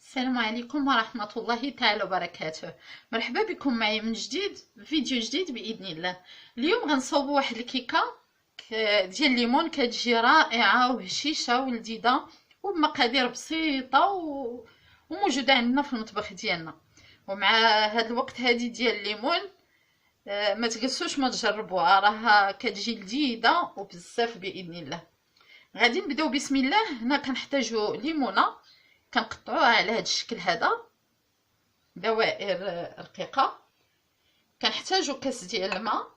السلام عليكم ورحمة الله تعالى وبركاته. مرحبا بكم معي من جديد، فيديو جديد بإذن الله. اليوم غنصوب واحد الكيكة ديال الليمون، كتجي رائعة وهشيشة ولذيذة وبمقادير بسيطة وموجودة عندنا في المطبخ ديالنا. ومع هاد الوقت هادي ديال الليمون ما تقلسوش ما تجربوها، راها كتجي لذيذة وبزاف بإذن الله. غادي نبداو بسم الله. هنا كنحتاجو ليمونة كنقطعوها على هذا الشكل هذا دوائر رقيقه. كنحتاجو كاس ديال الماء،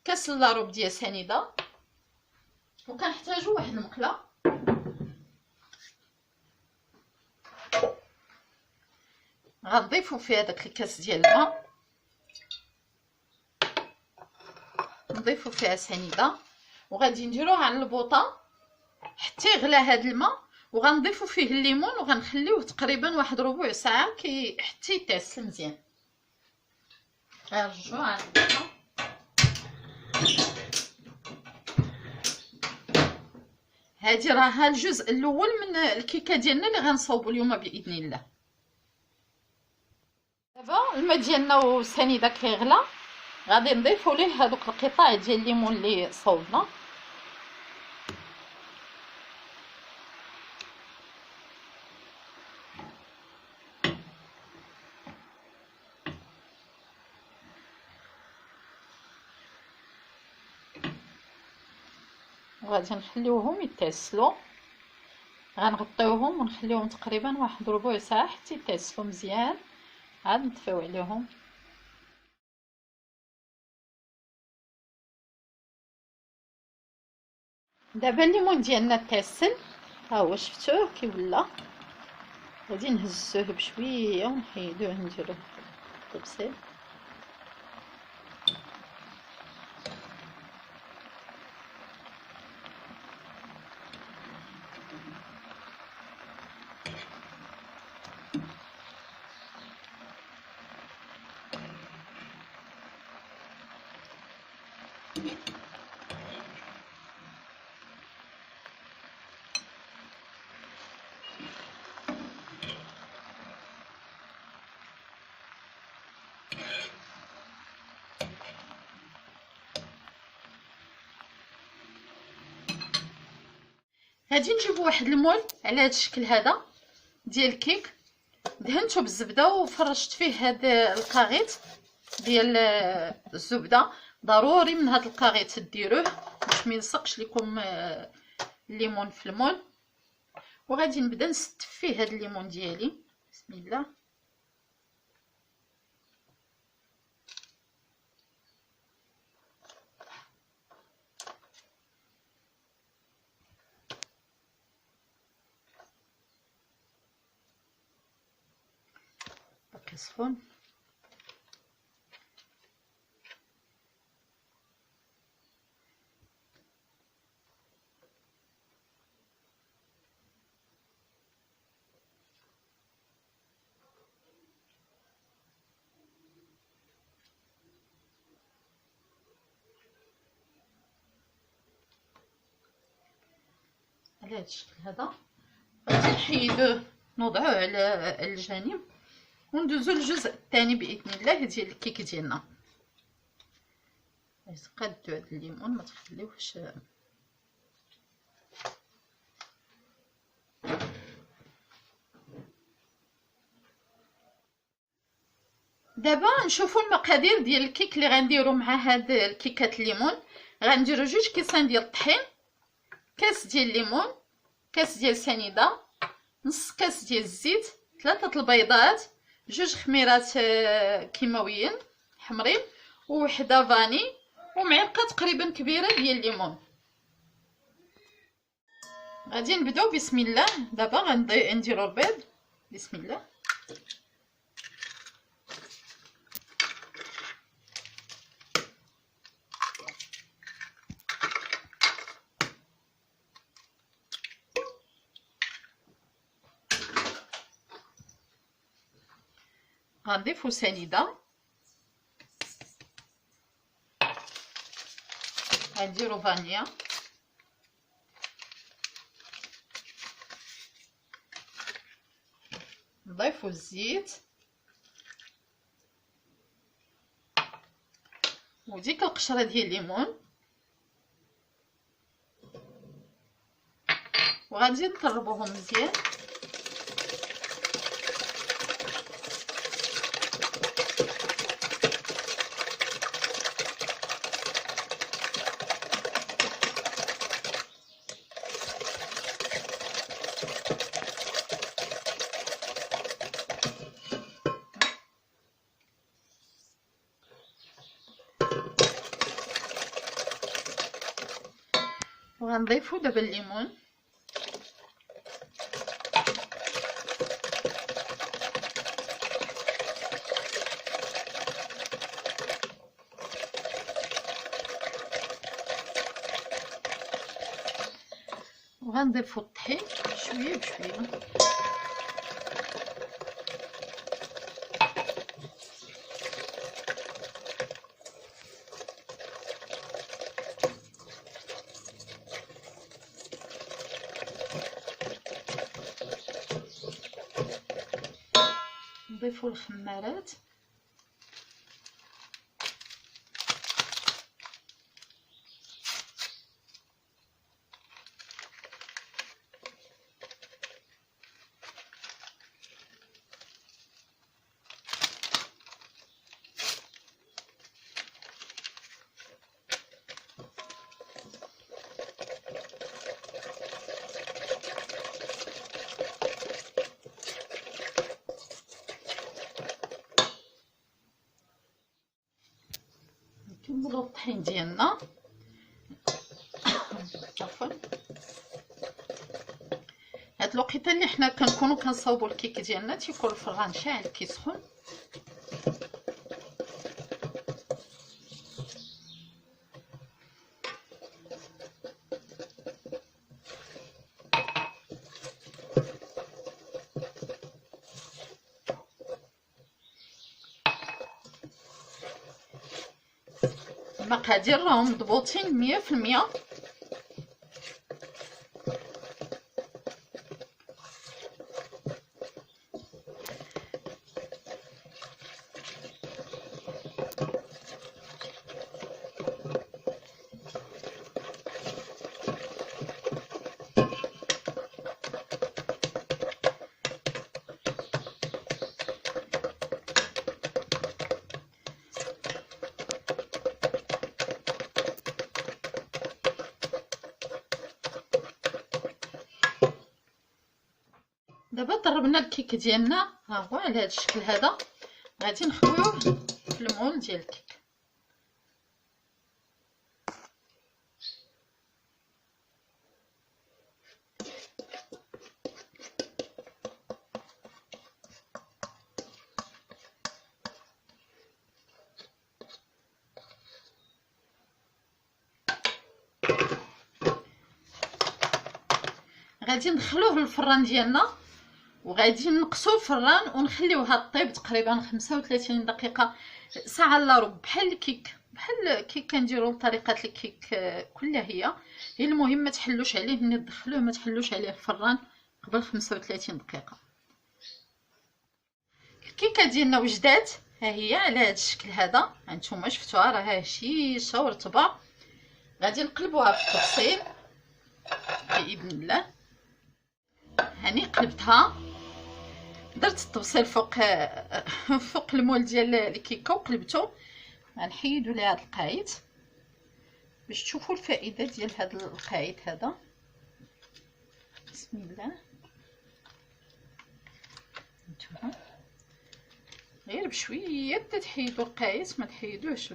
كاس لاروب ديال سنيده، وكنحتاجو واحد المقله. غنضيفو فيها داك الكاس ديال الماء، نضيفو فيها سنيده، وغادي نديروها على البوطه حتى يغلى هذا الماء، وغنضيفو فيه الليمون وغنخليوه تقريبا واحد ربع ساعه حتى يتعسل مزيان. غنرجعوه على البوطه. هادي راها الجزء الاول من الكيكه ديالنا اللي غنصاوبو اليوم باذن الله. دابا الماء ديالنا والسنيده كيغلى، غادي نضيفو ليه هذوك القطع ديال الليمون اللي صوبنا. وغادي نخليوهم يتعسلوا، غنغطيوهم ونخليوهم تقريبا واحد ربع ساعه حتى يتعسلوا مزيان، عاد نطفيو عليهم. دابا الليمون ديالنا تعسل، ها هو شفتوه كي ولا. غادي نهزوه بشويه ونحيدوه نديروه طبسيل. غادي نجيبو واحد المول على هذا الشكل هذا ديال الكيك، دهنته بالزبده وفرشت فيه هذا الكاغيط ديال الزبده. ضروري من هذا الكاغيط ديروه باش ما يلصقش لكم الليمون في المول. وغادي نبدا نستف فيه هذا الليمون ديالي. بسم الله. باقي سخون. على هذا الشكل هذا غادي نحيدوه نوضعوه على الجانب، وندوزو للجزء الثاني باذن الله ديال الكيك ديالنا. قادو هذا الليمون ما تخليوهش. دابا نشوفوا المقادير ديال الكيك اللي غنديروا مع هاد الكيكات الليمون. غنديروا 2 كيسان ديال الطحين، كاس ديال الليمون، كاس ديال سنيده، نص كاس ديال الزيت، 3 البيضات، 2 خميرات كيماويين حمرين، ووحده فاني، ومعلقه تقريبا كبيره ديال الليمون. غادي نبداو بسم الله. دابا غنديروا البيض. بسم الله. غنضيفو سنيده، غنديرو فانيا، نضيفوا الزيت وديك القشره ديال الليمون، وغادي نقربوهم مزيان. وغنضيفو دابا الليمون، وغنضيفو الطحين شويه بشويه. نضيفو الخمارات، نكملو الطحين ديالنا. عفوا، هاد الوقيته اللي حنا كنكونوا كنصاوبوا الكيك ديالنا تيكون الفران شاعل كيسخن. المقادير راهم مضبوطين 100%. دابا ضربنا الكيك ديالنا، ها هو على هذا الشكل هذا. غادي نخويوه في المول ديال الكيك. غادي ندخلوه للفران ديالنا، وغادي نقصوا الفران ونخليوها طيب تقريبا 35 دقيقه، ساعه الا ربع، بحال الكيك، بحال الكيك كنديروا بطريقه الكيك كلها هي المهم ما تحلوش عليه ملي تدخلوه، ما تحلوش عليه الفران قبل 35 دقيقه. الكيكه ديالنا وجدات، ها هي على هذا الشكل هذا، هانتوما شفتوها راه هشيشه ورطبه. غادي نقلبوها في الطبسيل باذن الله. هاني قلبتها، درت الطبسيل فوق المول ديال الكيكه وقلبته. غنحيدو ليها هاد القايد باش تشوفوا الفائده ديال هاد القايد هذا. بسم الله. نتوما غير بشويه تحيدوا القايد، ما تحيدوش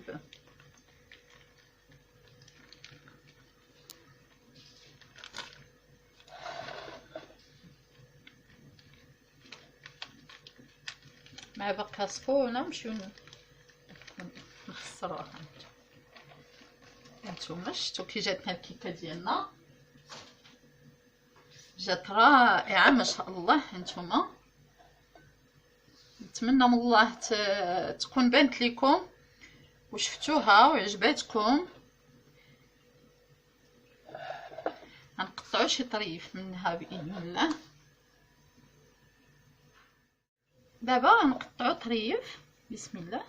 مع بقى سخونه. نمشيو نخسروها. هانتوما شفتوا كي جاتنا الكيكه ديالنا، جات رائعه ما شاء الله. هانتوما نتمنى من الله تكون بانت لكم وشفتوها وعجباتكم. غنقطعوا شي طريف منها باذن الله. دابا غنقطعو طريف. بسم الله.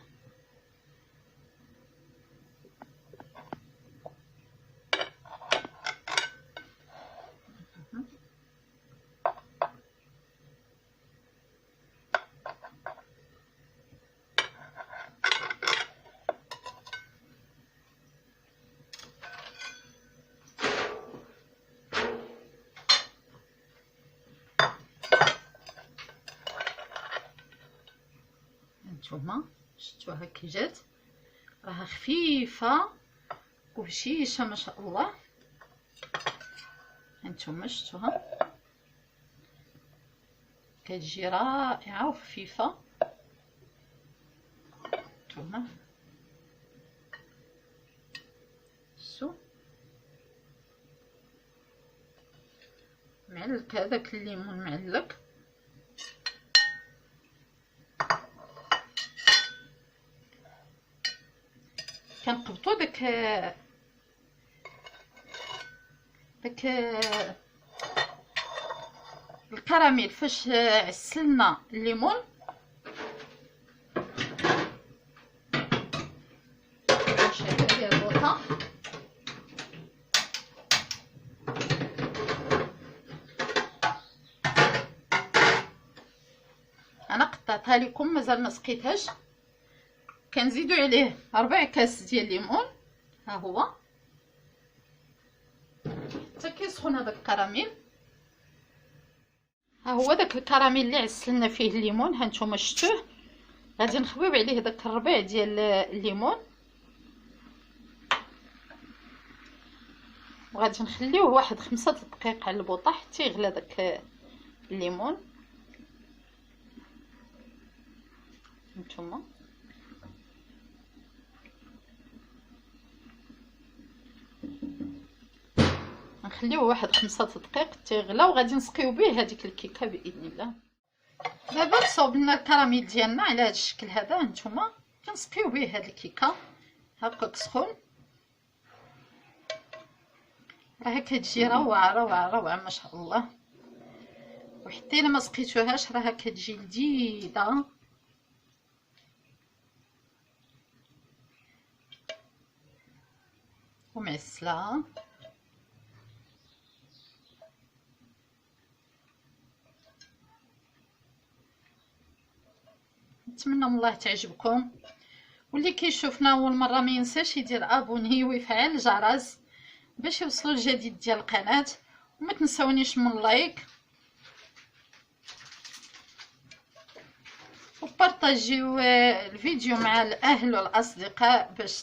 هانتوما شفتوها كي جات، راها خفيفه وهشيشه ما شاء الله. هانتوما شفتوها كتجي رائعه وخفيفه. هانتوما شو معلك هذاك الليمون معلك. كنقبطو داك الكراميل فاش عسلنا الليمون. نشيطو ديال البوطه. انا قطعتها لكم مازال ما سقيتهاش. كنزيدو عليه 4 كاس ديال الليمون. ها هو حتى كيسخن هذاك الكراميل. ها هو داك الكراميل اللي عسلنا فيه الليمون. ها نتوما شفتوه. غادي نخويو عليه داك الربيع ديال الليمون وغادي نخليوه واحد 5 دقائق على البوطه حتى يغلى داك الليمون. نتوما نخليوه واحد 5 دقائق حتى يغلى وغادي نسقيو به هذيك الكيكه باذن الله. دابا صوبنا الكراميل ديالنا على هذا الشكل هذا. هانتوما كنسقيو به هذه الكيكه هكاك سخون. راها كتجي روعه روعه روعه ما شاء الله. وحتى الا ما سقيتوهاش راها كتجي لذيذه. ومعسله. نتمنى من الله تعجبكم، واللي كيشوفنا اول مره ما ينساش يدير ابوني ويفعل الجرس باش يوصلوا الجديد ديال القناه، وما تنساونيش من لايك وبارطاجيو الفيديو مع الاهل والاصدقاء باش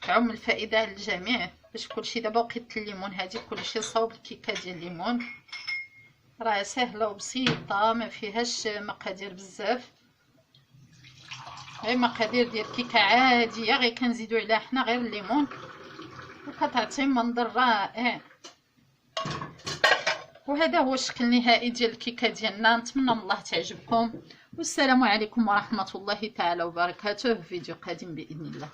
تعم الفائده للجميع. باش كلشي دابا وقيت الليمون هذه كلشي صاوب الكيكه ديال الليمون. راه سهله وبسيطه ما فيهاش مقادير بزاف، غير مقادير ديال كيكه عاديه غير كنزيدو عليها حنا غير الليمون وكتعطي منظر رائع. وهذا هو الشكل النهائي ديال الكيكه ديالنا. نتمنى من الله تعجبكم، والسلام عليكم ورحمه الله تعالى وبركاته في فيديو قادم باذن الله.